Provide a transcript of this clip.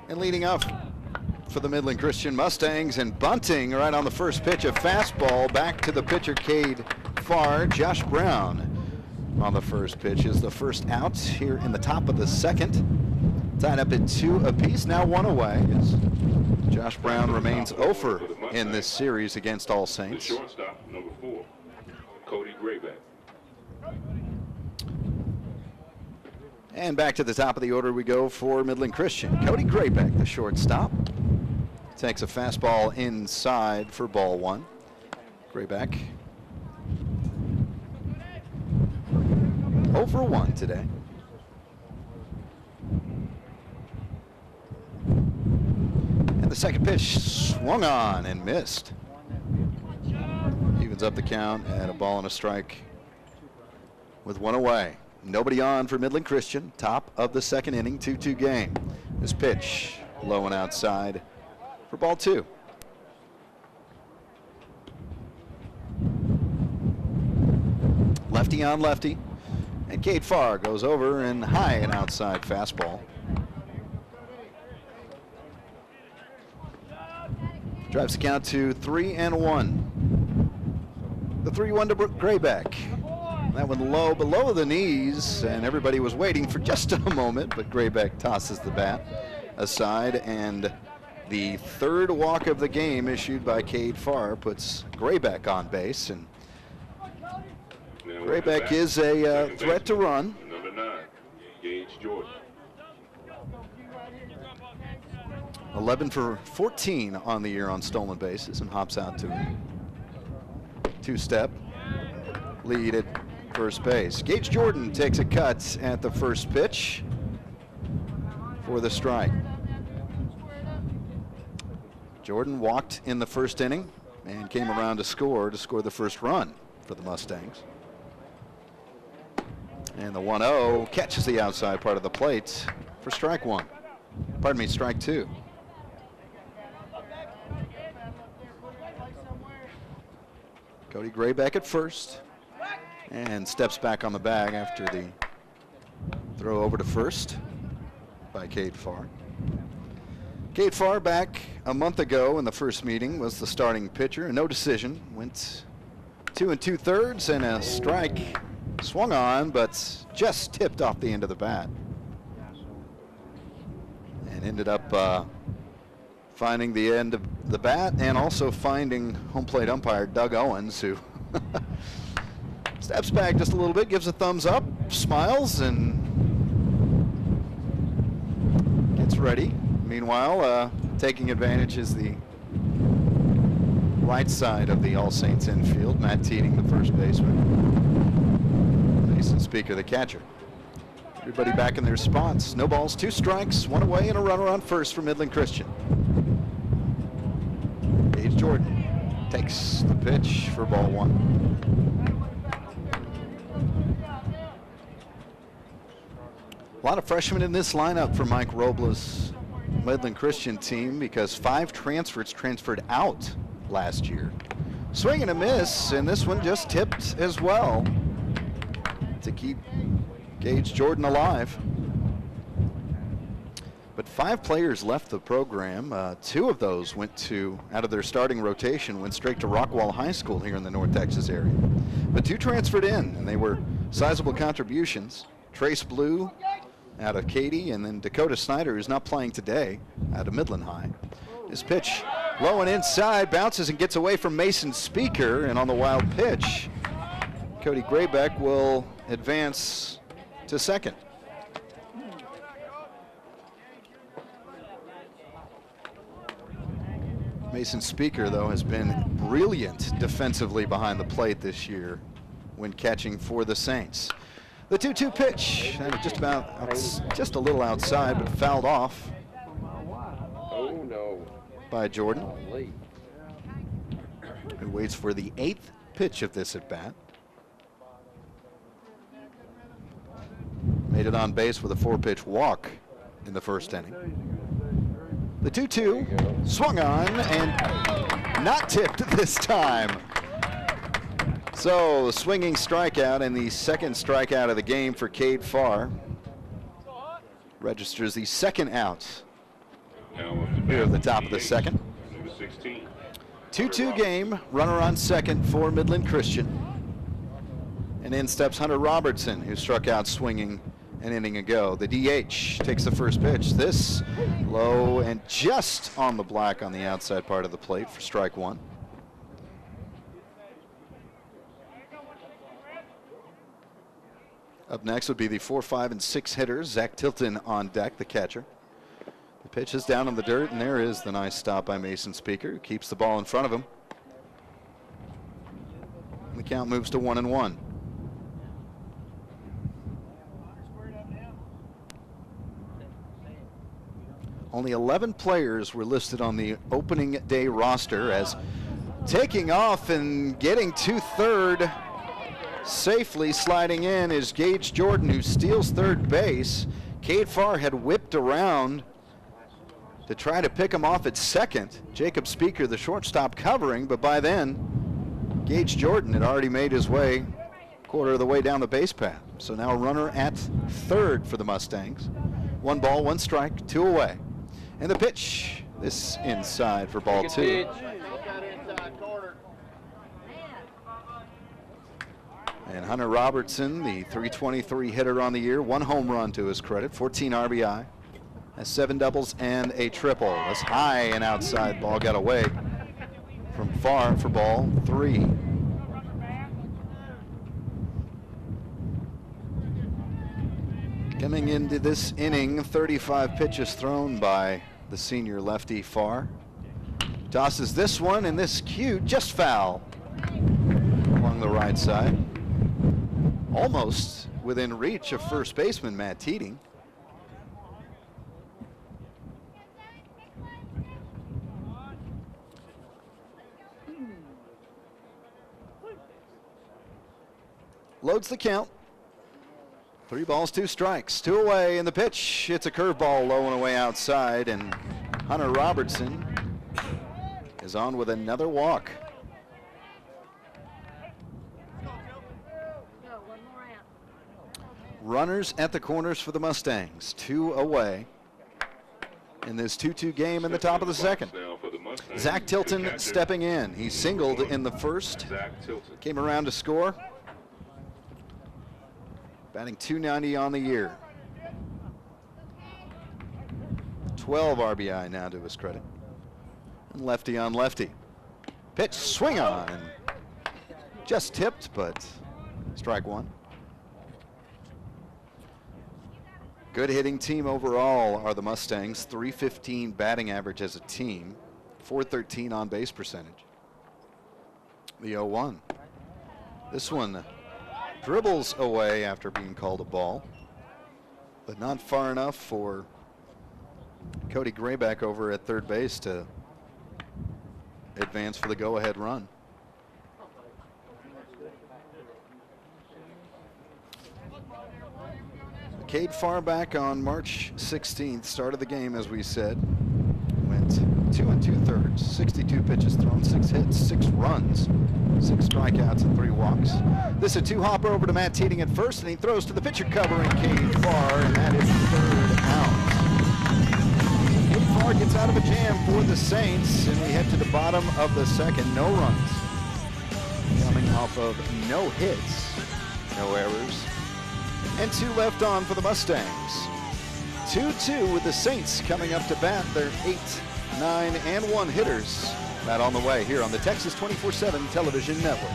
And leading up for the Midland Christian Mustangs and bunting right on the first pitch, a fastball back to the pitcher Cade Farr. Josh Brown on the first pitch is the first out here in the top of the second. Tied up at 2 apiece, now 1 away as Josh Brown remains 0 for in this series against All Saints. The shortstop, number 4, Cody Grayback. And back to the top of the order we go for Midland Christian. Cody Grayback, the shortstop, takes a fastball inside for ball 1. Grayback 0 for 1 today. And the second pitch swung on and missed. Evens up the count at a ball and a strike with 1 away. Nobody on for Midland Christian. Top of the second inning, 2-2 game. This pitch low and outside for ball 2. Lefty on lefty. And Cade Farr goes over and high and outside fastball. Drives the count to 3-1. The 3-1 to Grayback. That one low below the knees, and everybody was waiting for just a moment, but Grayback tosses the bat aside, and the third walk of the game issued by Cade Farr puts Grayback on base, and Grayback is a threat to run. Number 9, Gage Jordan. 11 for 14 on the year on stolen bases and hops out to a 2-step lead at first base. Gage Jordan takes a cut at the first pitch for the strike. Jordan walked in the first inning and came around to score the first run for the Mustangs. And the 1-0 catches the outside part of the plate for strike 1. Pardon me, strike 2. Cody Grayback at first and steps back on the bag after the throw over to first by Cade Farr. Cade Farr, back a month ago in the first meeting, was the starting pitcher. No decision. Went 2 2/3 and a strike. Swung on, but just tipped off the end of the bat. And ended up finding the end of the bat and also finding home plate umpire Doug Owens, who steps back just a little bit, gives a thumbs up, smiles, and gets ready. Meanwhile, taking advantage is the right side of the All Saints infield. Matt Teating, the first baseman. Mason Speaker, the catcher. Everybody back in their spots. No balls, 2 strikes, 1 away, and a runner on first for Midland Christian. Gage Jordan takes the pitch for ball 1. A lot of freshmen in this lineup for Mike Robles' Midland Christian team because 5 transfers transferred out last year. Swing and a miss, and this one just tipped as well to keep Gage Jordan alive. But 5 players left the program. 2 of those out of their starting rotation, went straight to Rockwall High School here in the North Texas area. But 2 transferred in, and they were sizable contributions. Trace Blue out of Katy, and then Dakota Snyder, who's not playing today, out of Midland High. His pitch low and inside, bounces and gets away from Mason Speaker, and on the wild pitch, Cody Grayback will advance to second. Mason Speaker, though, has been brilliant defensively behind the plate this year when catching for the Saints. The 2-2 pitch, just a little outside, but fouled off by Jordan, who waits for the 8th pitch of this at bat. Made it on base with a 4-pitch walk in the first inning. The 2-2 swung on and not tipped this time. So, swinging strikeout, and the second strikeout of the game for Cade Farr. Registers the second out Now up to here at bat, the top of the DH, second. Number 16. 2-2 game, runner on second for Midland Christian. And in steps Hunter Robertson, who struck out swinging an inning ago. The DH takes the first pitch. This low and just on the black on the outside part of the plate for strike one. Up next would be the 4, 5, and 6 hitters. Zach Tilton on deck, the catcher. The pitch is down in the dirt, and there is the nice stop by Mason Speaker, who keeps the ball in front of him. And the count moves to 1-1. Only 11 players were listed on the opening day roster, as taking off and getting to third, safely sliding in, is Gage Jordan, who steals third base. Cade Farr had whipped around to try to pick him off at second. Jacob Speaker, the shortstop, covering, but by then, Gage Jordan had already made his way quarter of the way down the base path. So now a runner at third for the Mustangs. 1 ball, 1 strike, 2 away. And the pitch, this inside for ball 2. And Hunter Robertson, the .323 hitter on the year, 1 home run to his credit, 14 RBI, has 7 doubles and a triple. That's high and outside, ball got away from Farr for ball 3. Coming into this inning, 35 pitches thrown by the senior lefty Farr. Tosses this one, and this cue just foul along the right side. Almost within reach of first baseman Matt Teeting. Loads the count. 3 balls, 2 strikes, 2 away, and the pitch, it's a curveball low and away outside, and Hunter Robertson is on with another walk. Runners at the corners for the Mustangs, 2 away in this 2-2 game in the top of the second. Zach Tilton stepping in. He singled in the first, came around to score. Batting .290 on the year. 12 RBI now to his credit. And lefty on lefty. Pitch, swing on, and just tipped, but strike 1. Good hitting team overall are the Mustangs. .315 batting average as a team. .413 on base percentage. The 0-1. This one dribbles away after being called a ball, but not far enough for Cody Grayback over at third base to advance for the go-ahead run. Cade Farr back on March 16th, started the game as we said. Went 2 2/3, 62 pitches thrown, 6 hits, 6 runs, 6 strikeouts, and 3 walks. This a 2-hopper over to Matt Teeting at first, and he throws to the pitcher covering Cade Farr, and that is 3rd out. Cade Farr gets out of a jam for the Saints, and we head to the bottom of the second. No runs, coming off of no hits, no errors, and 2 left on for the Mustangs. 2-2 with the Saints coming up to bat. Their 8, 9, and 1 hitters. That on the way here on the Texas 24/7 Television Network.